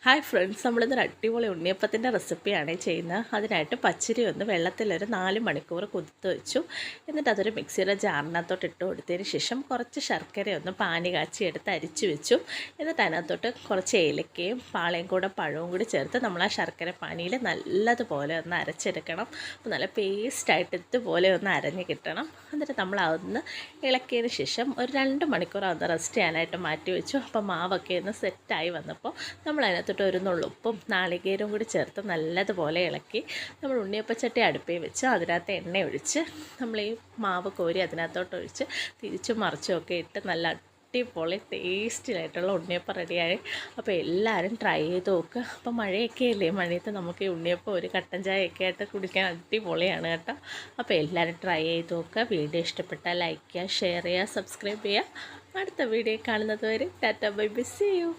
Hi friends, നമ്മളിന്നൊരു അടിപൊളി ഉണ്ണിയപ്പത്തിൻ്റെ റെസിപ്പിയാണ് ചെയ്യുന്നത്. അതിനായിട്ട് പച്ചരി ഒന്ന് വെള്ളത്തിലൊരു 4 മണിക്കൂർ കുതിർത്ത് വെച്ചു. എന്നിട്ട് അതൊരു മിക്സിയുടെ ജാറിനകത്തോട്ട് ഇട്ട് കൊടുത്തതിന് ശേഷം കുറച്ച് ശർക്കര ഒന്ന് പാനി കാച്ചി എടുത്ത് അരിച്ചു വെച്ചു. എന്നിട്ട് അതിനകത്തോട്ട് കുറച്ച് ഏലക്കയും പാളയും കൂടെ പഴവും കൂടി ചേർത്ത് നമ്മൾ ആ ശർക്കര പാനിയിൽ നല്ലതുപോലെ ഒന്ന് അരച്ചെടുക്കണം. അപ്പോൾ നല്ല പേസ്റ്റായിട്ട് ഇതുപോലെ ഒന്ന് അരഞ്ഞ് കിട്ടണം. എന്നിട്ട് നമ്മൾ അതൊന്ന് ഇളക്കിയതിന് ശേഷം ഒരു 2 മണിക്കൂർ അതൊന്ന് റെസ്റ്റ് ചെയ്യാനായിട്ട് മാറ്റി വെച്ചു. അപ്പോൾ മാവൊക്കെ ഒന്ന് സെറ്റായി വന്നപ്പോൾ നമ്മൾ ഒരു നുള്ളുപ്പും നാളികേരവും കൂടി ചേർത്ത് നല്ലതുപോലെ ഇളക്കി നമ്മൾ ഉണ്ണിയപ്പച്ചട്ടി അടുപ്പിൽ വെച്ച് അതിനകത്ത് എണ്ണ ഒഴിച്ച് നമ്മൾ ഈ മാവ് കോരി അതിനകത്തോട്ട് ഒഴിച്ച് തിരിച്ചും മറിച്ചും ഒക്കെ ഇട്ട് നല്ല അടിപൊളി ടേസ്റ്റിലായിട്ടുള്ള ഉണ്ണിയപ്പം റെഡിയായി. അപ്പോൾ എല്ലാവരും ട്രൈ ചെയ്ത് നോക്കുക. അപ്പോൾ മഴയൊക്കെ അല്ലേ, മഴയത്ത് നമുക്ക് ഈ ഉണ്ണിയപ്പം ഒരു കട്ടൻ ചായയൊക്കെ ആയിട്ട് കുടിക്കാൻ അടിപൊളിയാണ് കേട്ടോ. അപ്പോൾ എല്ലാവരും ട്രൈ ചെയ്ത് നോക്കുക. വീഡിയോ ഇഷ്ടപ്പെട്ടാൽ ലൈക്ക് ചെയ്യുക, ഷെയർ ചെയ്യുക, സബ്സ്ക്രൈബ് ചെയ്യുക. അടുത്ത വീഡിയോ കാണുന്നത് വരെ tata bye bye, see U.